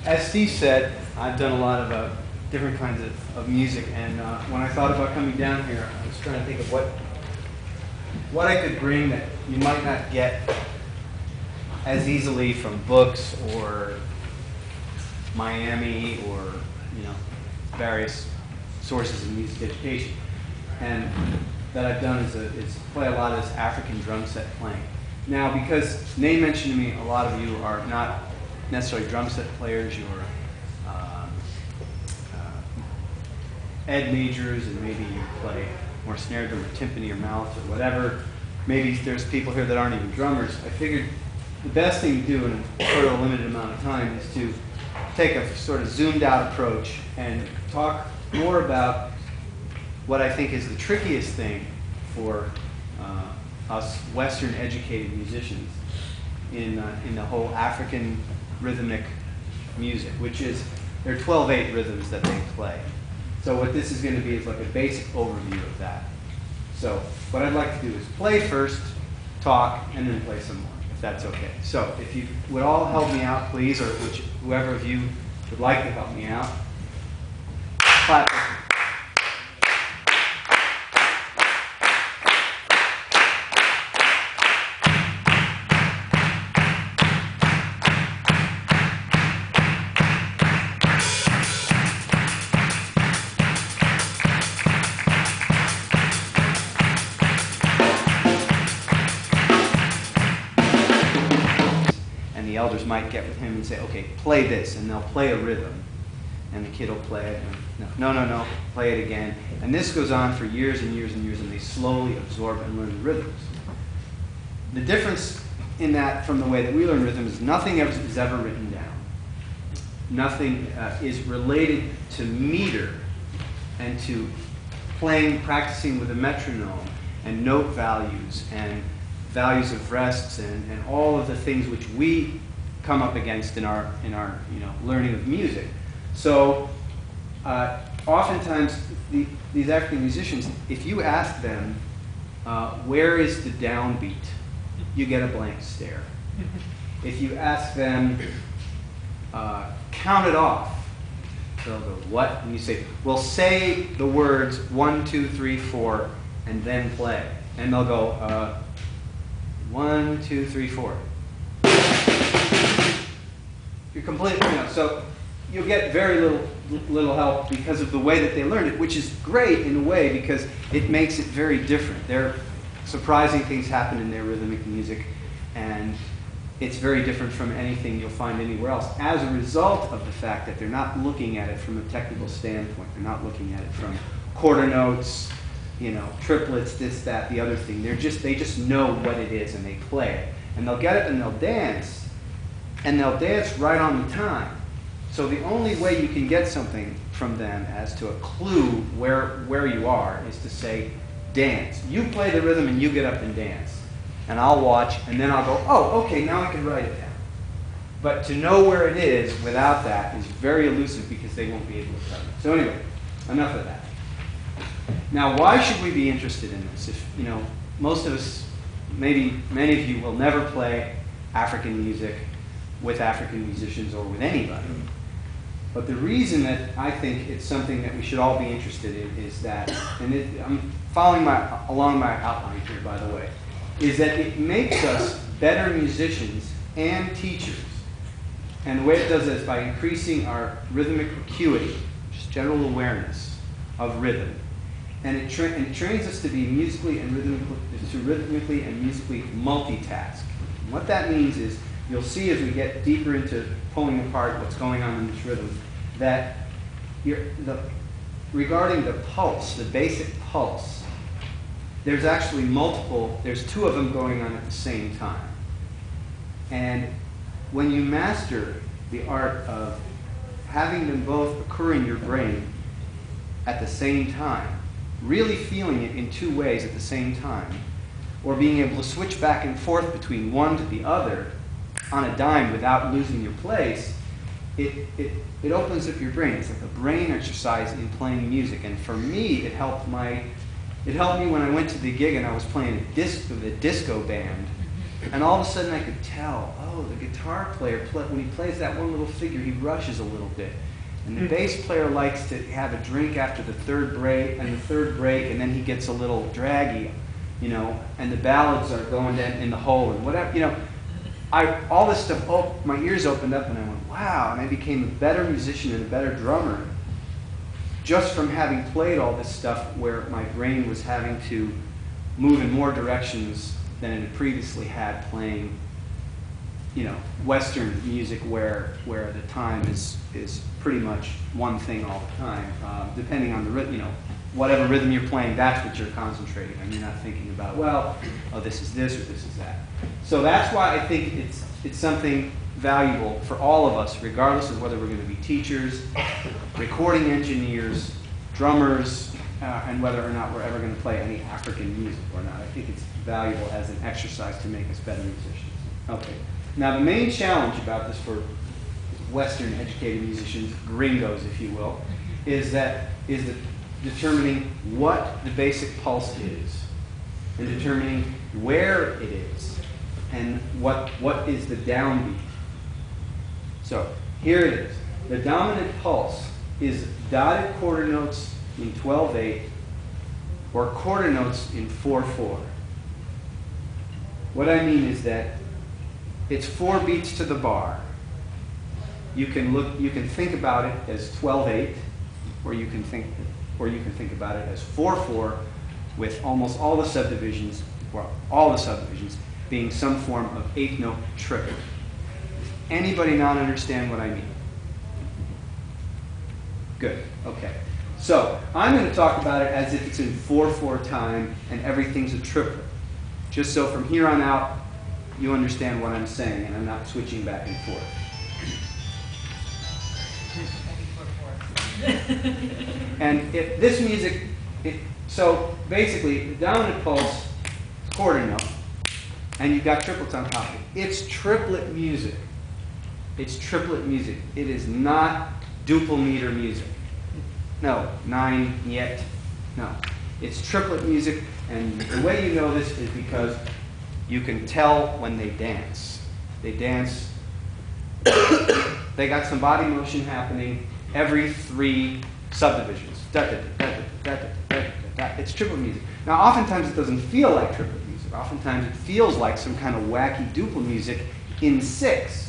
as Steve said, I've done a lot of different kinds of music, and when I thought about coming down here, I was trying to think of what I could bring that you might not get as easily from books or Miami or various sources of music education. And that I've done is play a lot of this African drum set playing. Now, because Nate mentioned to me, a lot of you are not necessarily drum set players, you're ed majors, and maybe you play more snare drum or timpani or mallets or whatever. Maybe there's people here that aren't even drummers. I figured the best thing to do in sort of a limited amount of time is to take a sort of zoomed out approach and talk more about what I think is the trickiest thing for us Western educated musicians in the whole African rhythmic music, which is, there are 12/8 rhythms that they play. So what this is going to be is like a basic overview of that. So what I'd like to do is play first, talk, and then play some more, if that's okay. So if you would all help me out, please, or whoever of you would like to help me out. Clap. The elders might get with him and say, okay, play this, and they'll play a rhythm. And the kid will play it, and no, play it again. And this goes on for years and years and years, and they slowly absorb and learn the rhythms. The difference in that from the way that we learn rhythm is nothing is ever written down. Nothing is related to meter and to practicing with a metronome and note values and values of rests and all of the things which we come up against in our learning of music. So oftentimes these African musicians, if you ask them where is the downbeat, you get a blank stare. If you ask them count it off, they'll go what? And you say, well, say the words 1, 2, 3, 4, and then play, and they'll go 1, 2, 3, 4. You're completely, so you'll get very little help because of the way that they learned it, which is great in a way because it makes it very different. Surprising things happen in their rhythmic music, and it's very different from anything you'll find anywhere else as a result of the fact that they're not looking at it from a technical standpoint. They're not looking at it from quarter notes, triplets, this, that, the other thing. They just know what it is and they play it. And they'll get it and they'll dance. And they'll dance right on the time. So the only way you can get something from them as to a clue where you are is to say, dance. You play the rhythm and you get up and dance. And I'll watch and then I'll go, oh, okay, now I can write it down. But to know where it is without that is very elusive because they won't be able to tell you. So anyway, enough of that. Now, why should we be interested in this? If, most of us, maybe many of you will never play African music with African musicians or with anybody. But the reason that I think it's something that we should all be interested in is that, and I'm following along my outline here, by the way, is that it makes us better musicians and teachers. And the way it does that is by increasing our rhythmic acuity, just general awareness of rhythm. And it trains us to be rhythmically and musically multitask. And what that means is, you'll see as we get deeper into pulling apart what's going on in this rhythm, that regarding the pulse, the basic pulse, there's actually there's two of them going on at the same time. And when you master the art of having them both occur in your brain at the same time, really feeling it in two ways at the same time, or being able to switch back and forth between one to the other on a dime without losing your place, it opens up your brain. It's like a brain exercise in playing music. And for me, it helped me when I went to the gig and I was playing with a disco band And all of a sudden I could tell, oh, the guitar player, when he plays that one little figure, he rushes a little bit. And the bass player likes to have a drink after the third break, and then he gets a little draggy, you know, and the ballads are going in the hole and whatever, you know. All this stuff, my ears opened up and I went, wow, and I became a better musician and a better drummer just from having played all this stuff where my brain was having to move in more directions than it had previously had playing, you know, Western music where the time is pretty much one thing all the time, depending on the rhythm, you know, whatever rhythm you're playing, that's what you're concentrating on. You're not thinking about, well, oh, this is this or this is that. So that's why I think it's something valuable for all of us, regardless of whether we're going to be teachers, recording engineers, drummers, and whether or not we're ever going to play any African music or not. I think it's valuable as an exercise to make us better musicians. Okay. Now the main challenge about this for Western educated musicians, gringos if you will, is determining what the basic pulse is, and determining where it is, and what is the downbeat. So here it is. The dominant pulse is dotted quarter notes in 12/8 or quarter notes in 4/4. What I mean is that it's 4 beats to the bar. You can think about it as 12/8, or you can think about it as 4/4, with almost all the subdivisions, well, all the subdivisions being some form of 8-note triplet. Does anybody not understand what I mean? Good. Okay. So I'm going to talk about it as if it's in 4/4 time and everything's a triplet. Just so from here on out, you understand what I'm saying and I'm not switching back and forth. And if this music, so basically the dominant pulse is quarter note, and you've got triplets on top of it. It's triplet music. It's triplet music. It is not duple meter music. No, 9 yet. No. It's triplet music, and the way you know this is because you can tell when they dance. They dance, they got some body motion happening every 3 subdivisions. It's triplet music. Now, oftentimes it doesn't feel like triplet music. Oftentimes it feels like some kind of wacky duple music in 6.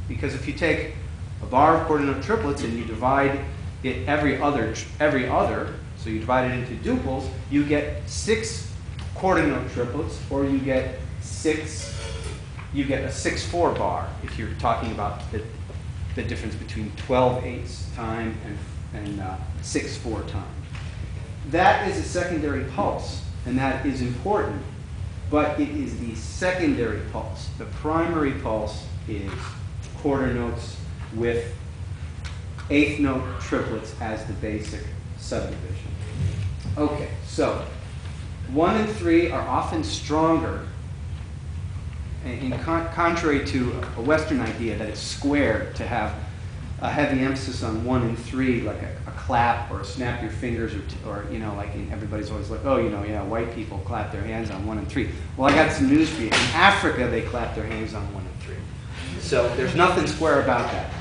Because if you take a bar of quarter note triplets and you divide it every other, so you divide it into duples, you get 6 quarter note triplets, or you get a 6/4 bar if you're talking about the difference between 12/8 time and 6/4 time. That is a secondary pulse, and that is important, but it is the secondary pulse. The primary pulse is quarter notes with 8th note triplets as the basic subdivision. Okay, so 1 and 3 are often stronger, contrary to a Western idea that it's square to have a heavy emphasis on 1 and 3, like a clap or a snap your fingers, or you know, like everybody's always like, oh, you know, yeah, white people clap their hands on 1 and 3. Well, I got some news for you. In Africa, they clap their hands on 1 and 3. So there's nothing square about that.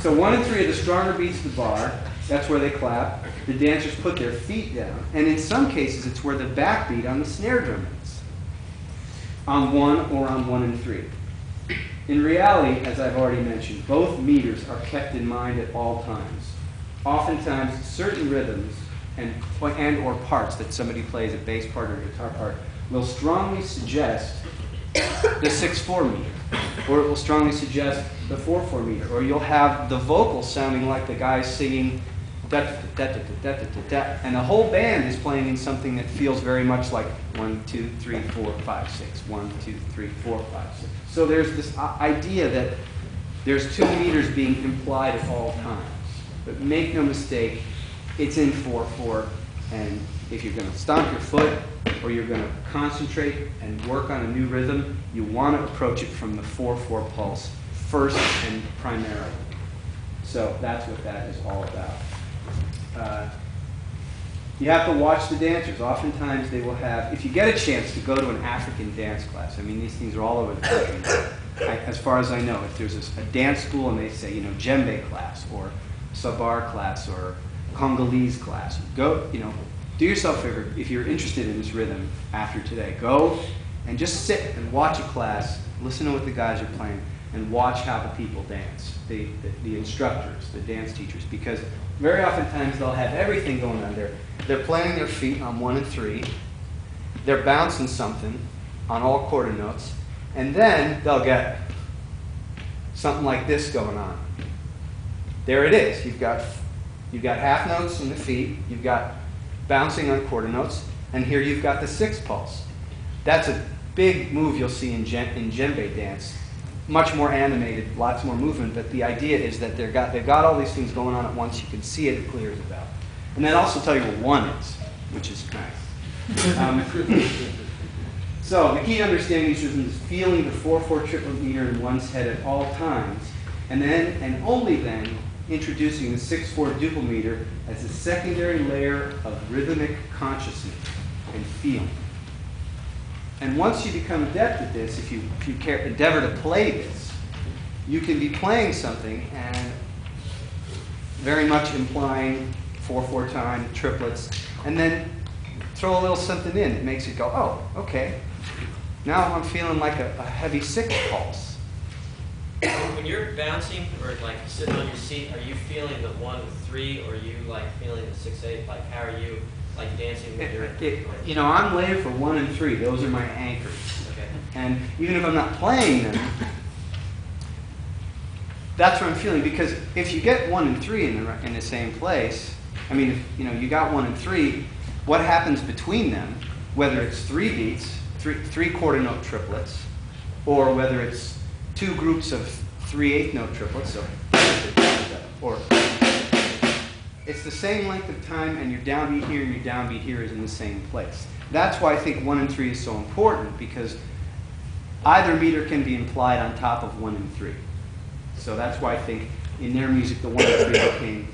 So 1 and 3 are the stronger beats of the bar. That's where they clap. The dancers put their feet down. And in some cases, it's where the backbeat on the snare drum is, on 1 or on 1 and 3. In reality, as I've already mentioned, both meters are kept in mind at all times. Oftentimes, certain rhythms and or parts that somebody plays, a bass part or a guitar part, will strongly suggest the 6/4 meter, or it will strongly suggest the 4/4 meter, or you'll have the vocal sounding like the guy singing da da da da da da da, and the whole band is playing in something that feels very much like 1, 2, 3, 4, 5, 6, 1, 2, 3, 4, 5, 6. So there's this idea that there's 2 meters being implied at all times. But make no mistake, it's in 4/4, and if you're going to stomp your foot or you're going to concentrate and work on a new rhythm, you want to approach it from the 4/4 pulse first and primarily. So that's what that is all about. You have to watch the dancers. Oftentimes they will have, if you get a chance to go to an African dance class, I mean, these things are all over the country. As far as I know, if there's a dance school and they say, you know, djembe class or sabar class or Congolese class, go, you know, do yourself a favor, if you're interested in this rhythm after today, go and just sit and watch a class, listen to what the guys are playing, and watch how the people dance, the instructors, the dance teachers, because very oftentimes they'll have everything going on there. They're playing their feet on 1 and 3, they're bouncing something on all quarter notes, and then they'll get something like this going on. There it is. You've got half notes in the feet, you've got bouncing on quarter notes, and here you've got the 6th pulse. That's a big move you'll see in djembe dance. Much more animated, lots more movement, but the idea is that they've got all these things going on at once. You can see it clear as a bell. And then also tell you what 1 is, which is nice. So the key to understanding these rhythms is feeling the 4/4 triplet meter in one's head at all times, and then, and only then, introducing the 6/4 duple meter as a secondary layer of rhythmic consciousness and feeling. And once you become adept at this, if you endeavor to play this, you can be playing something and very much implying 4/4 time, triplets, and then throw a little something in that makes it go, oh, okay. Now I'm feeling like a heavy 6th pulse. When you're bouncing or like sitting on your seat, are you feeling the 1 with 3, or are you like feeling the 6/8? Like how are you like dancing when you're? You know, I'm laid for 1 and 3. Those are my anchors. Okay. And even if I'm not playing them, that's what I'm feeling. Because if you get 1 and 3 in the same place, I mean, if you know you got 1 and 3, what happens between them? Whether it's 3 beats, 3 quarter note triplets, or whether it's 2 groups of 3/8 note triplets, or it's the same length of time, and your downbeat here and your downbeat here is in the same place. That's why I think 1 and 3 is so important, because either meter can be implied on top of 1 and 3. So that's why I think in their music the 1 and 3 became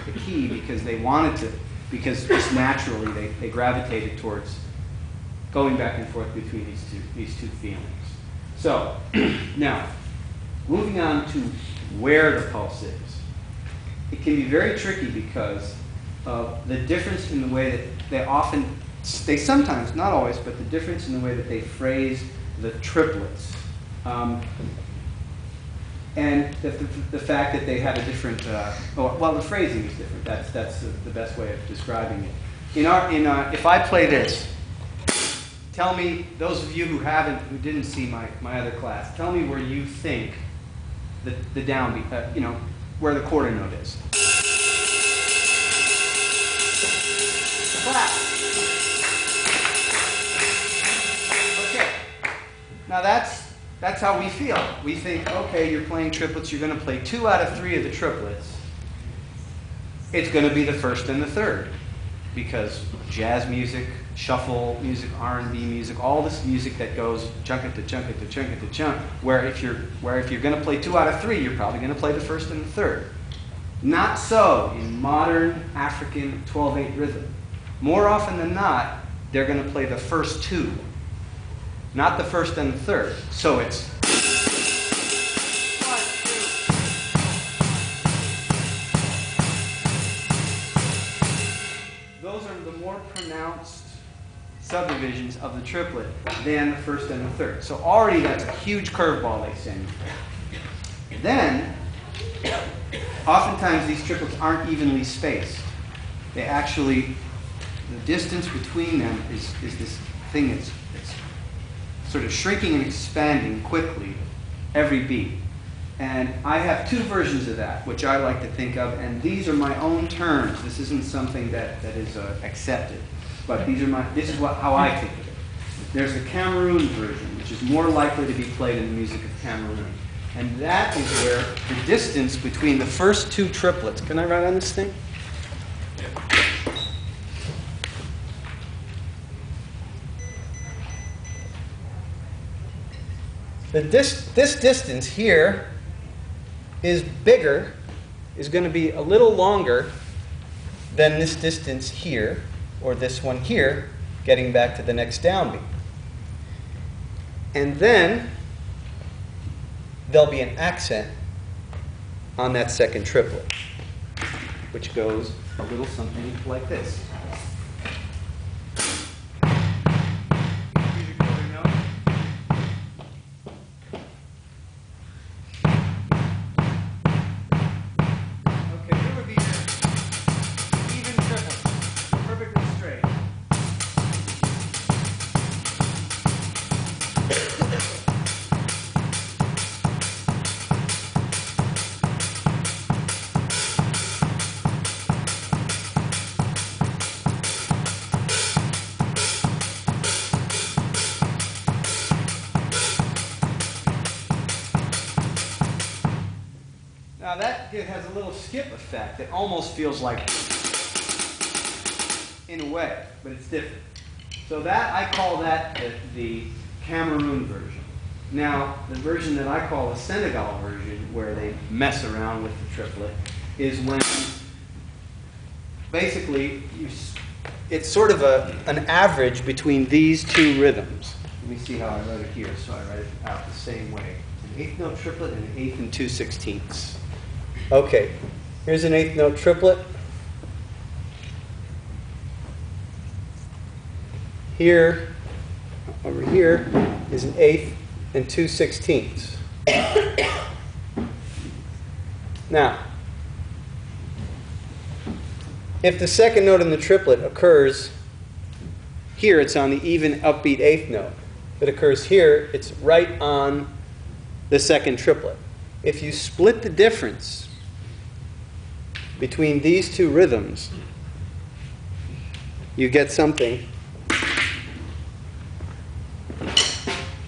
the key, because they wanted to, because just naturally they gravitated towards going back and forth between these two feelings. So, now, moving on to where the pulse is. It can be very tricky because of the difference in the way that they sometimes, not always, but the difference in the way that they phrase the triplets. And the fact that they have a different, well, the phrasing is different. That's the best way of describing it. If I play this, tell me, those of you who didn't see my other class, tell me where you think the downbeat, where the quarter note is. Clap. Okay. Now that's how we feel. We think, okay, you're playing triplets, you're going to play 2 out of 3 of the triplets. It's going to be the 1st and the 3rd, because jazz music, shuffle music, R&B music, all this music that goes chunk to chunk to chunk to chunk, where if you're going to play 2 out of 3, you're probably going to play the 1st and the 3rd. Not so in modern African 12/8 rhythm. More often than not, they're going to play the first 2, not the 1st and the 3rd. So it's 1, 2. Those are the more pronounced subdivisions of the triplet than the 1st and the 3rd. So already that's a huge curveball they send you. Then, oftentimes these triplets aren't evenly spaced. They actually, the distance between them is this thing that's sort of shrinking and expanding quickly every beat. And I have 2 versions of that, which I like to think of, and these are my own terms. This isn't something that is accepted, but this is how I think of it. There's the Cameroon version, which is more likely to be played in the music of Cameroon. And that is where the distance between the first 2 triplets, can I write on this thing? This distance here is bigger, is going to be a little longer then this distance here, or this one here, getting back to the next downbeat. And then there'll be an accent on that second triplet, which goes a little something like this. Now that has a little skip effect that almost feels like, in a way, but it's different. So that, I call that the Cameroon version. Now, the version that I call the Senegal version, where they mess around with the triplet, is when basically it's sort of an average between these two rhythms. Let me see how I wrote it here. So I write it out the same way. An eighth note triplet and an eighth and 2/16. Okay, here's an eighth note triplet. Here, over here, is an eighth and 2/16. Now, if the second note in the triplet occurs here, it's on the even upbeat eighth note. If it occurs here, it's right on the second triplet. If you split the difference between these two rhythms, you get something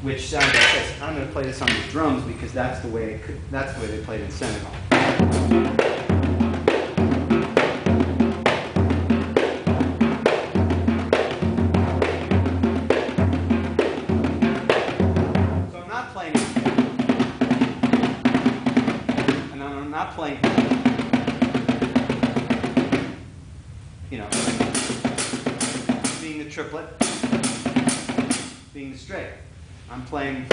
which sounds like this. I'm going to play this on the drums because that's the way they played in Senegal. So I'm not playing it, and I'm not playing, being the triplet, being the straight. I'm playing.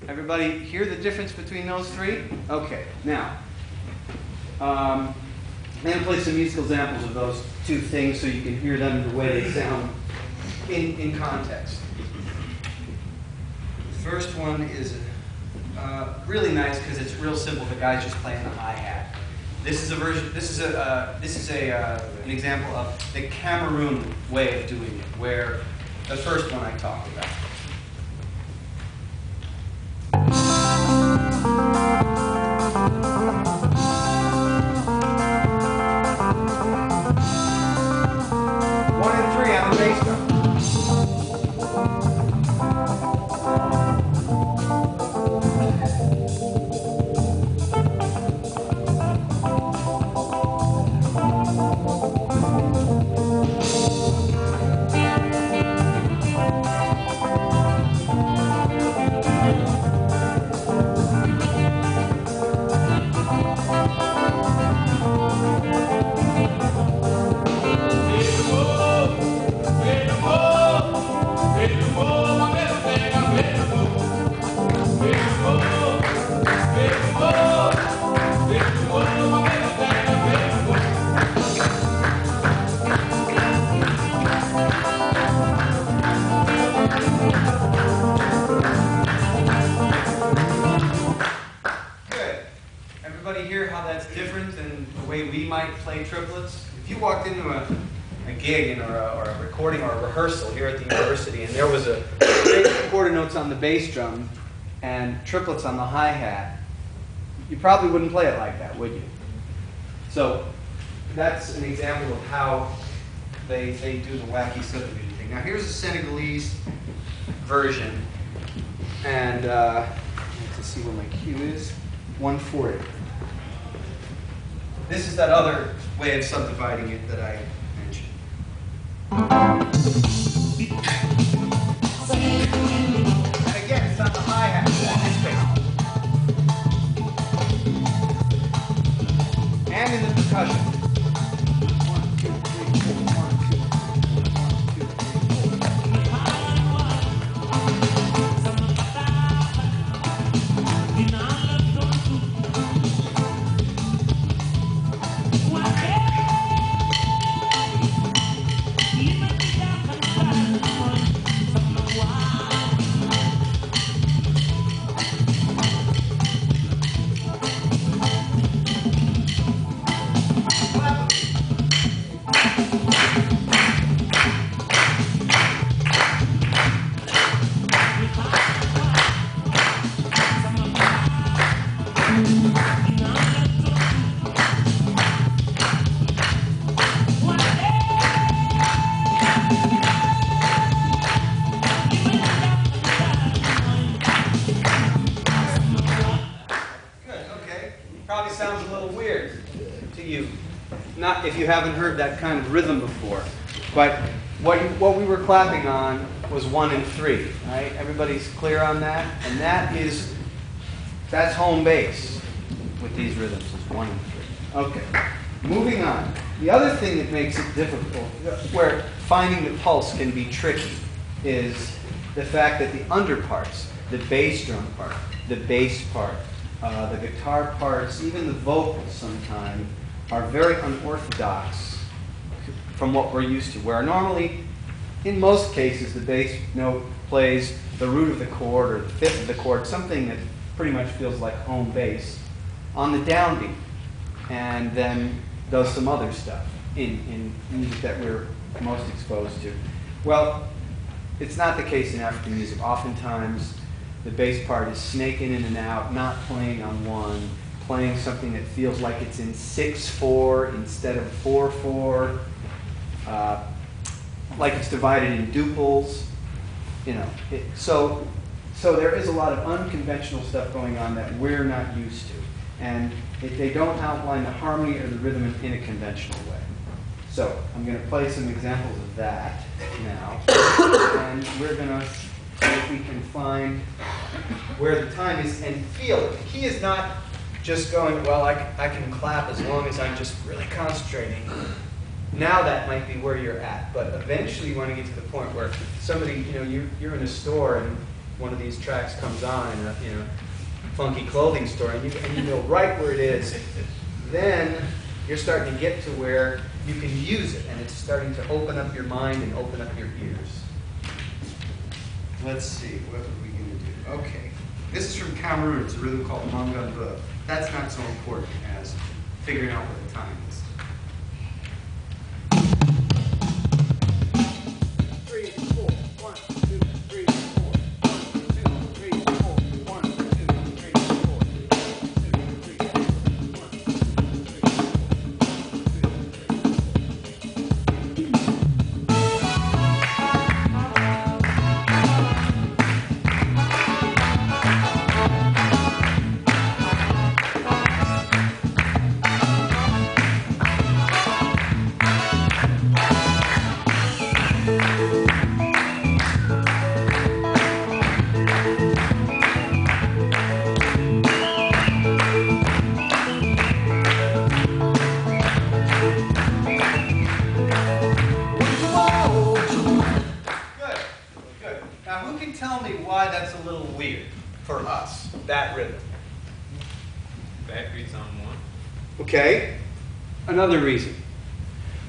Everybody hear the difference between those three? Okay, now, I'm going to play some musical examples of those two things so you can hear them the way they sound in context. The first one is really nice because it's real simple. The guy's just playing the hi-hat. This is a version. This is an example of the Cameroon way of doing it, where the first one I talked about. One and three on the bass drum. Triplets. If you walked into a gig or a recording or a rehearsal here at the university and there was a quarter notes on the bass drum and triplets on the hi-hat, you probably wouldn't play it like that, would you? So that's an example of how they do the wacky subdivision thing. Now here's a Senegalese version, and let's see where my cue is. 140. This is that other way of subdividing it that I mentioned. not if you haven't heard that kind of rhythm before, but what we were clapping on was 1 and 3, right? Everybody's clear on that? And that's home base with these rhythms is 1 and 3. Okay, moving on. The other thing that makes it difficult, where finding the pulse can be tricky, is the fact that the underparts, the bass drum part, the bass part, the guitar parts, even the vocals sometimes, are very unorthodox from what we're used to, where normally, in most cases, the bass note plays the root of the chord or the fifth of the chord, something that pretty much feels like home bass, on the downbeat, and then does some other stuff in music that we're most exposed to. Well, it's not the case in African music. Oftentimes, the bass part is snaking in and out, not playing on 1, playing something that feels like it's in 6/4 instead of 4/4, like it's divided in duples. So there is a lot of unconventional stuff going on that we're not used to, and they don't outline the harmony or the rhythm in a conventional way. So I'm going to play some examples of that now, and we're going to see if we can find where the time is and feel it. The key is not just going, well, I can clap as long as I'm just really concentrating. Now that might be where you're at, but eventually you want to get to the point where somebody, you're in a store and one of these tracks comes on in a funky clothing store, and you know right where it is. Then you're starting to get to where you can use it, and it's starting to open up your mind and open up your ears. Let's see, what are we going to do? Okay, this is from Cameroon. It's a rhythm called Mangamba. That's not so important as figuring out what the time is. 3, 4, 1, 2, 3, 4, 1, 2, 3, 4, 1, 2, 3, 4, 1, 2, 3, 4, Okay, another reason.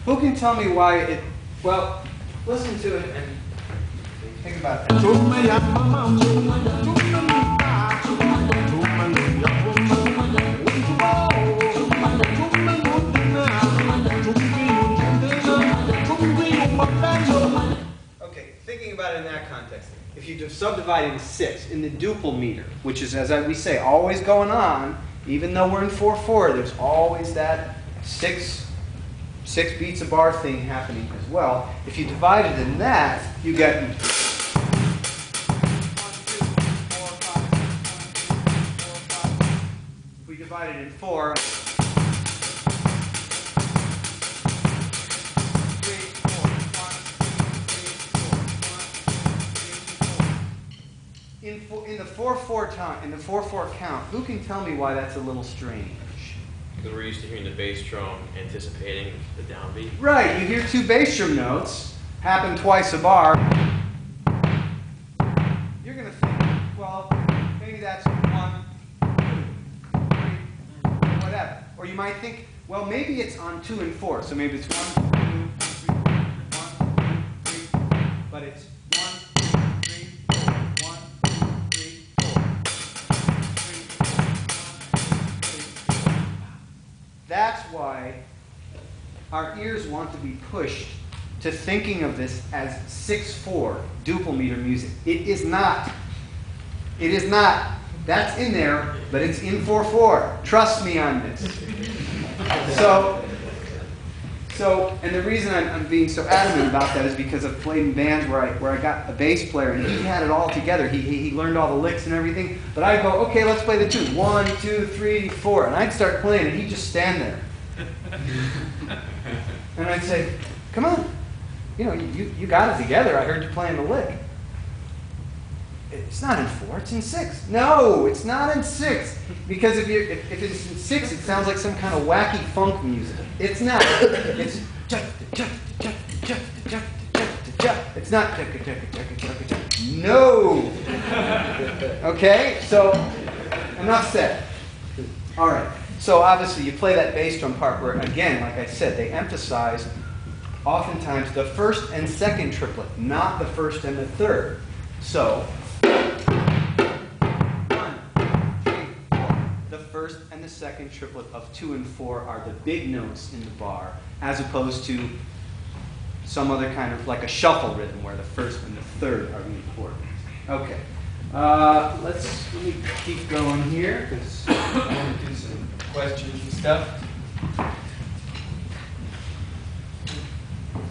Who can tell me why it, well, listen to it and think about that. Okay, thinking about it in that context, if you just subdivide it into 6, in the duple meter, which is, as we say, always going on, even though we're in 4/4, there's always that 6 beats a bar thing happening as well. If you divide it in that, you get 1, 2, 4, 5, 1, 2, 4, 5. If we divide it in 4, 3, 4, 1, 2, 3, 4, 1, 2, 3, 4. In the 4/4 time, in the 4/4 count, who can tell me why that's a little strange? Because we're used to hearing the bass drum anticipating the downbeat. Right, you hear 2 bass drum notes happen twice a bar. You're going to think, well, maybe that's 1, 2, 3, whatever. Or you might think, well, maybe it's on 2 and 4, so maybe it's 1, 2, 3, 1, 2, 3, but it's 1, 2, 3, 4, 1, 2, 3, 4, 3, 4. That's why our ears want to be pushed to thinking of this as 6/4 duple meter music. It is not. It is not. That's in there, but it's in 4/4. Trust me on this. And the reason I'm being so adamant about that is because I've played in bands where I got a bass player and he had it all together. He learned all the licks and everything. But I'd go, okay, let's play the tune. 1, 2, 3, 4. And I'd start playing and he'd just stand there. And I'd say, come on, you got it together. I heard you playing the lick. It's not in 4, it's in 6. No, it's not in 6. Because if it's in 6, it sounds like some kind of wacky funk music. It's not. It's it's not. No. Okay, so enough said. All right. So obviously you play that bass drum part where, again, like I said, they emphasize oftentimes the first and second triplet, not the first and the third. So 1, 2, 3, 4. The first and the second triplet of 2 and 4 are the big notes in the bar, as opposed to some other kind of like a shuffle rhythm where the first and the third are the important. Okay. Let me keep going here because I want to do some questions and stuff.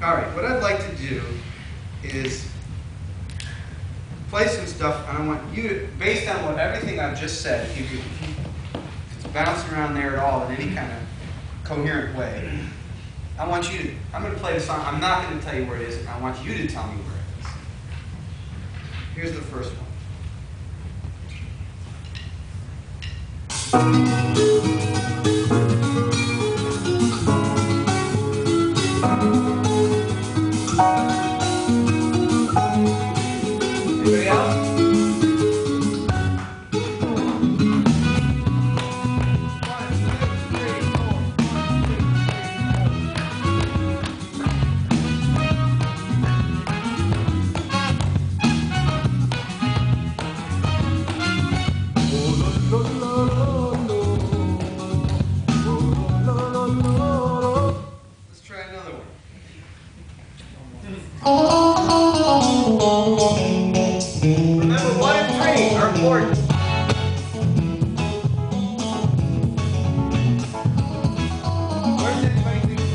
All right, what I'd like to do is play some stuff, and I want you to, based on what everything I've just said, if it's bouncing around there at all in any kind of coherent way, I want you to, I'm going to play the song. I'm not going to tell you where it is. I want you to tell me where it is. Here's the first one. Anybody else? Remember, 1 and 3 are important. Where's everybody thinking?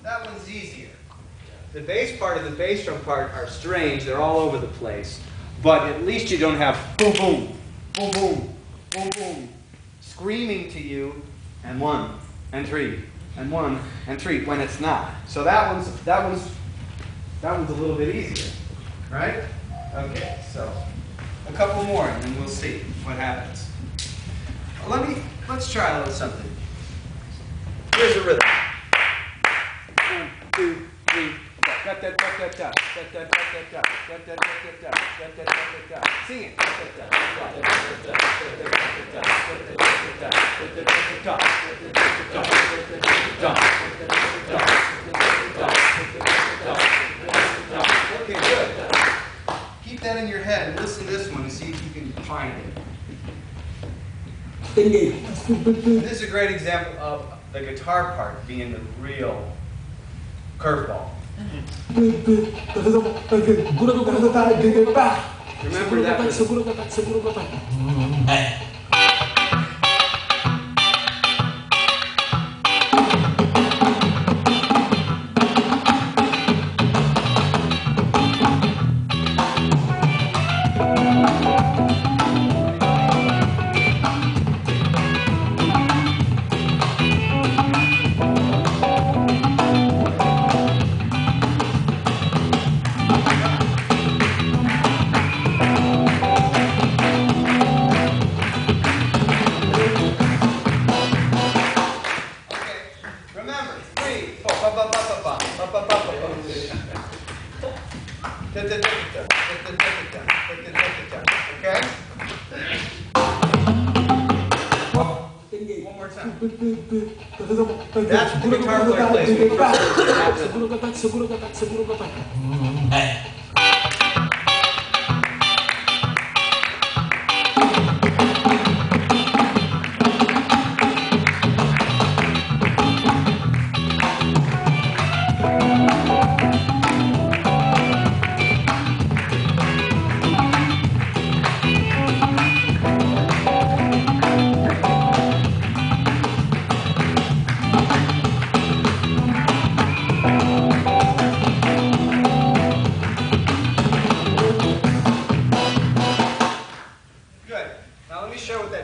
That one's easier. The bass part and the bass drum part are strange. They're all over the place. But at least you don't have boom, boom, boom, boom, boom, boom, screaming to you, and 1 and 3 and 1 and 3 when it's not. So that one's a little bit easier, right? Okay, so a couple more and then we'll see what happens. Let's try a little something. Here's a rhythm. 1, 2, 3. Sing it. Okay, good. Keep that in your head and listen to this one and see if you can find it. This is a great example of the guitar part being the real curveball. Remember that rhythm. That's what the guitar player plays.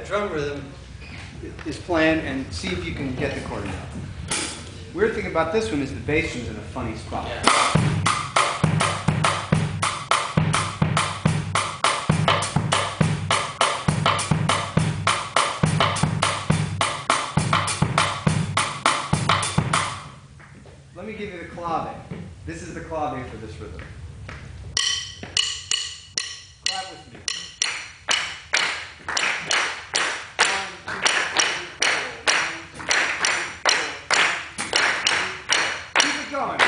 that drum rhythm is playing and see if you can get the chord out. Weird thing about this one is the bass drum's in a funny spot. Yeah. Let me give you the clave. This is the clave for this rhythm. Clap with me. 1, 2, 3, 4. 1, 2, 3, 4. Keep it going.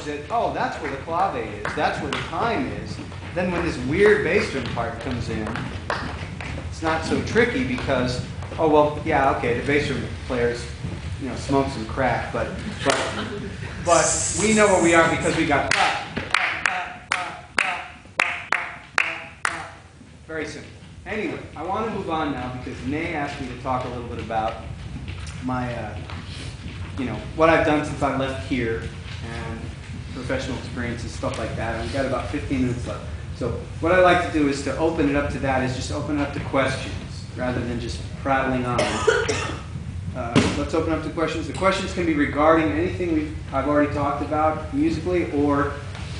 That, oh, that's where the clave is, that's where the time is. Then when this weird bass drum part comes in, it's not so tricky because, oh, well, yeah, okay, the bass drum players, you know, smoke some crack, but we know where we are because we got very simple. Anyway, I want to move on now because Nay asked me to talk a little bit about my, you know, what I've done since I left here and professional experiences, stuff like that. And we've got about 15 minutes left. So what I like to do is to open it up to that, is just open it up to questions rather than just prattling on. Let's open up to questions. The questions can be regarding anything I've already talked about musically or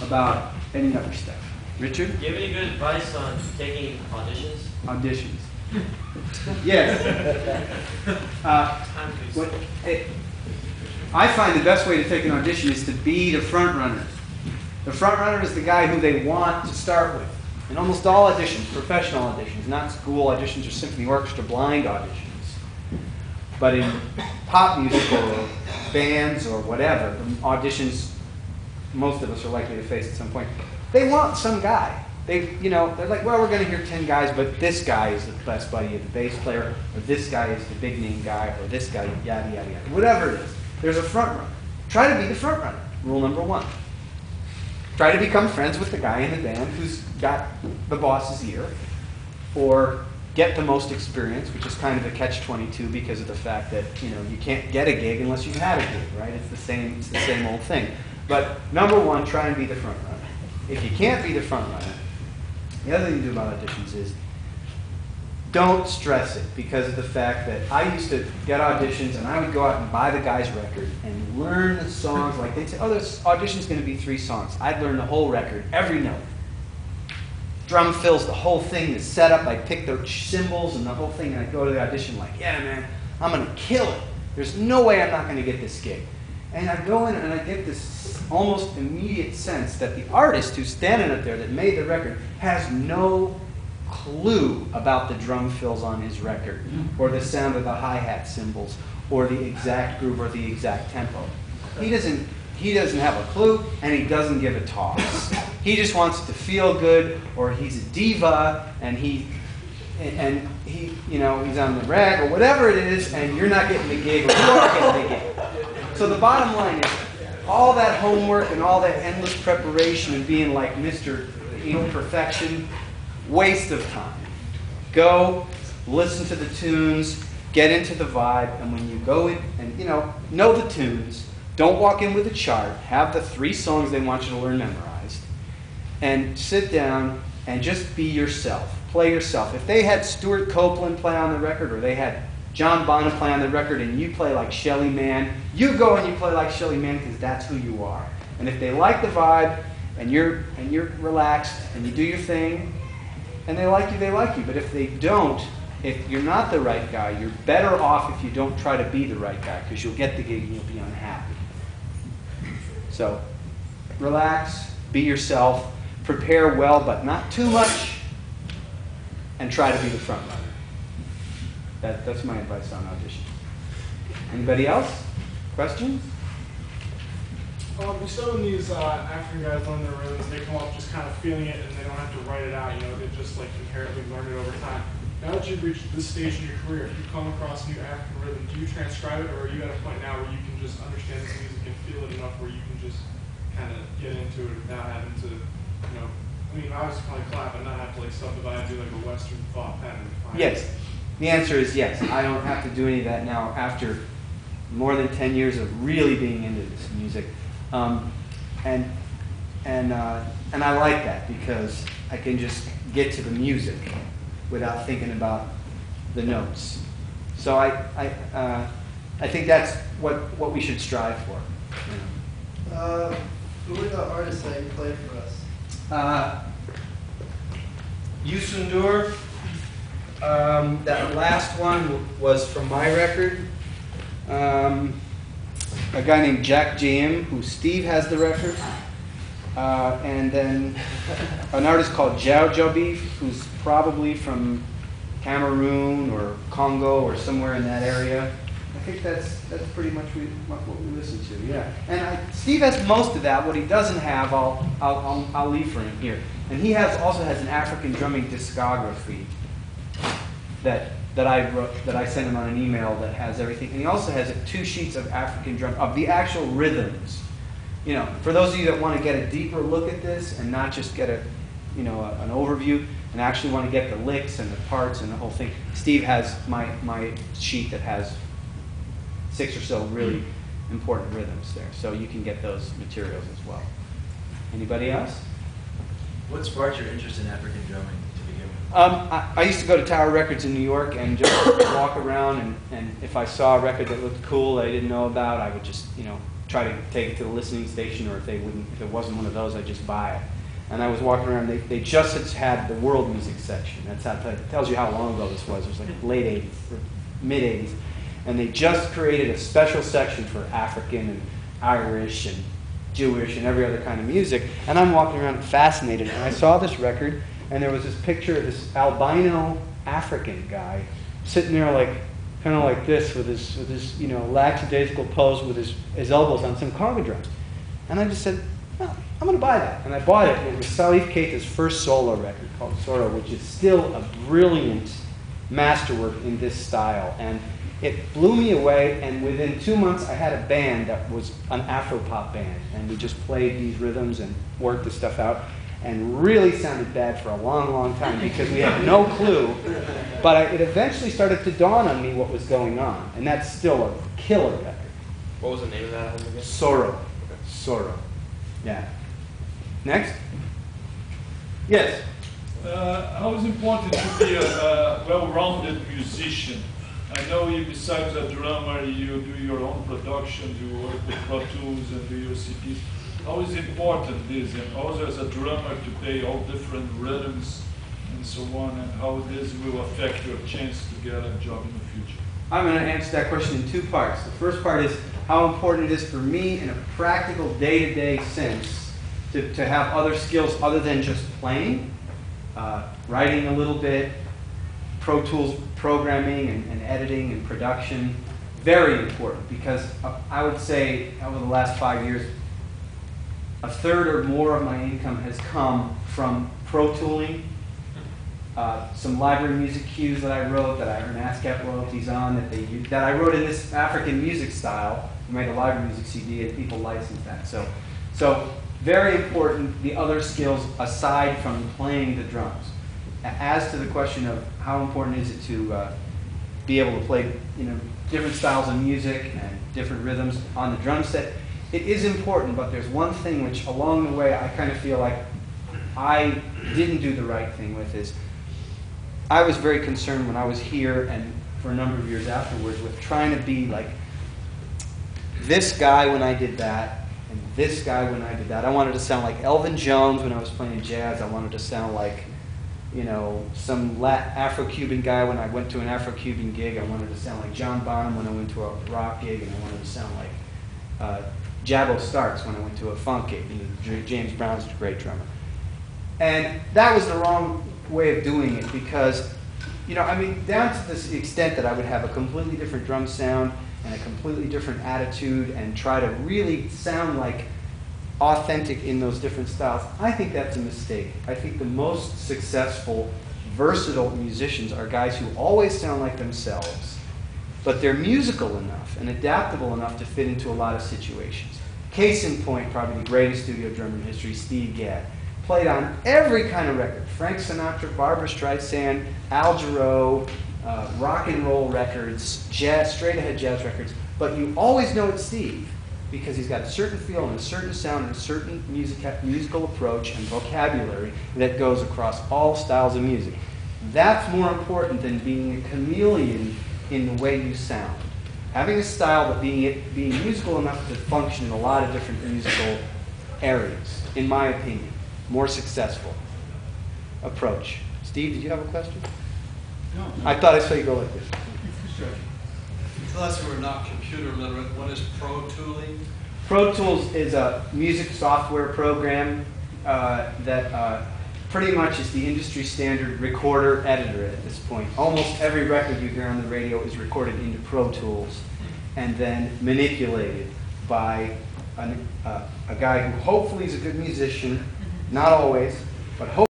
about any other stuff. Richard? Do you have any good advice on taking auditions? Auditions. Yes. I find the best way to take an audition is to be the front runner. The front runner is the guy who they want to start with. In almost all auditions, professional auditions, not school auditions or symphony orchestra blind auditions, but in pop music or bands or whatever, the auditions most of us are likely to face at some point, they want some guy. They're like, well, we're going to hear 10 guys, but this guy is the best buddy of the bass player, or this guy is the big name guy, or this guy, yada, yada, yada. Whatever it is, there's a front runner. Try to be the front runner. Rule number 1. Try to become friends with the guy in the band who's got the boss's ear, or get the most experience, which is kind of a catch-22 because of the fact that, you know, you can't get a gig unless you've had a gig, right? It's the same old thing. But number 1, try and be the front runner. If you can't be the front runner, the other thing to do about auditions is don't stress it, because of the fact that I used to get auditions and I would go out and buy the guy's record and learn the songs. Like they'd say, oh, this audition's going to be 3 songs. I'd learn the whole record, every note. Drum fills, the whole thing, the setup. I'd pick the cymbals and the whole thing, and I'd go to the audition like, yeah, man, I'm going to kill it. There's no way I'm not going to get this gig. And I go in and I get this almost immediate sense that the artist who's standing up there that made the record has no clue about the drum fills on his record, or the sound of the hi-hat cymbals, or the exact groove, or the exact tempo. He doesn't have a clue, and he doesn't give a toss. He just wants to feel good, or he's a diva, and he you know, he's on the rag, or whatever it is, and you're not getting the gig, or you are getting the gig. So the bottom line is, all that homework and all that endless preparation and being like Mr. Perfection, waste of time. Go, listen to the tunes, get into the vibe, and when you go in and, you know the tunes, don't walk in with a chart, have the 3 songs they want you to learn memorized, and sit down and just be yourself. Play yourself. If they had Stuart Copeland play on the record, or they had John Bonham play on the record, and you play like Shelly Manne, you go and you play like Shelly Manne because that's who you are. And if they like the vibe, and you're relaxed, and you do your thing, and they like you, they like you. But if they don't, if you're not the right guy, you're better off if you don't try to be the right guy, because you'll get the gig and you'll be unhappy. So, relax, be yourself, prepare well, but not too much, and try to be the front runner. That's my advice on audition. Anybody else? Questions? So when these African guys learn their rhythms, they come up just kind of feeling it, and they don't have have to write it out, you know, they just like inherently learn it over time. Now that you've reached this stage in your career, if you come across a new African rhythm, do you transcribe it, or are you at a point now where you can just understand this music and feel it enough where you can just kind of get into it without having to, you know, I mean, I was probably clap, but not have to like subdivide and do like a Western thought pattern. Yes. The answer is yes. I don't have to do any of that now after more than 10 years of really being into this music. And I like that because I can just get to the music without thinking about the notes. So I think that's what we should strive for. You know. Who are the artists that you played for us? Yusundur. That last one was from my record. A guy named Jack Jam, who Steve has the record. And then an artist called Jiao Jobif, who's probably from Cameroon or Congo or somewhere in that area. I think that's pretty much what we listen to, yeah. And Steve has most of that. What he doesn't have, I'll leave for him here. And he also has an African drumming discography that I sent him on an email that has everything. And he also has 2 sheets of African drum, of the actual rhythms. You know, for those of you that want to get a deeper look at this and not just get an overview and actually want to get the licks and the parts and the whole thing, Steve has my sheet that has 6 or so really important rhythms there. So you can get those materials as well. Anybody else? What sparked your interest in African drumming to begin with? I used to go to Tower Records in New York and just walk around, and if I saw a record that looked cool that I didn't know about, I would just, try to take it to the listening station, or if it wasn't one of those, I'd just buy it. And I was walking around, they just had the world music section. That's how it tells you how long ago this was. It was like late 80s, or mid 80s. And they just created a special section for African and Irish and Jewish and every other kind of music. And I'm walking around fascinated, and I saw this record, and there was this picture of this albino African guy sitting there kind of like this with his lackadaisical pose with his elbows on some conga drums. And I just said, well, I'm going to buy that. And I bought it. It was Salif Keita's first solo record called Soro, which is still a brilliant masterwork in this style. And it blew me away, and within 2 months I had a band that was an Afro-pop band, and we just played these rhythms and worked the stuff out, and really sounded bad for a long, long time because we had no clue. But it eventually started to dawn on me what was going on, and that's still a killer record. What was the name of that album again? Soro. Soro. Yeah. Next? Yes? How is it important to be a well-rounded musician? I know you, besides a drummer, you do your own productions, you work with Pro Tools and do your CPs. How is important this, and also as a drummer to play all different rhythms and so on, and how this will affect your chance to get a job in the future? I'm going to answer that question in 2 parts. The first part is how important it is for me in a practical day-to-day sense to have other skills other than just playing, writing a little bit, Pro Tools programming and editing and production. Very important, because I would say over the last 5 years, 1/3 or more of my income has come from Pro Tooling, some library music cues that I wrote, that I earn ASCAP royalties on, that I wrote in this African music style. We made a library music CD and people licensed that. So very important, the other skills aside from playing the drums. As to the question of how important is it to be able to play different styles of music and different rhythms on the drum set, it is important, but there's one thing which along the way I kind of feel like I didn't do the right thing with is I was very concerned when I was here and for a number of years afterwards with trying to be like this guy when I did that and this guy when I did that. I wanted to sound like Elvin Jones when I was playing jazz. I wanted to sound like some Afro-Cuban guy when I went to an Afro-Cuban gig. I wanted to sound like John Bonham when I went to a rock gig, and I wanted to sound like Jabbo Starks when I went to a funk gig. James Brown's a great drummer. And that was the wrong way of doing it because, down to this extent that I would have a completely different drum sound and a completely different attitude and try to really sound like authentic in those different styles, I think that's a mistake. I think the most successful, versatile musicians are guys who always sound like themselves, but they're musical enough and adaptable enough to fit into a lot of situations. Case in point, probably the greatest studio drummer in history, Steve Gadd. Played on every kind of record. Frank Sinatra, Barbra Streisand, Al Jarreau, rock and roll records, jazz, straight ahead jazz records. But you always know it's Steve because he's got a certain feel and a certain sound and a certain musical approach and vocabulary that goes across all styles of music. That's more important than being a chameleon in the way you sound. Having a style but being musical enough to function in a lot of different musical areas, in my opinion. More successful approach. Steve, did you have a question? No. I thought I saw you go like this. To us who are not computer literate, what is Pro Tooling? Pro Tools is a music software program that pretty much is the industry standard recorder editor at this point. Almost every record you hear on the radio is recorded into Pro Tools and then manipulated by a guy who hopefully is a good musician. Not always, but hopefully.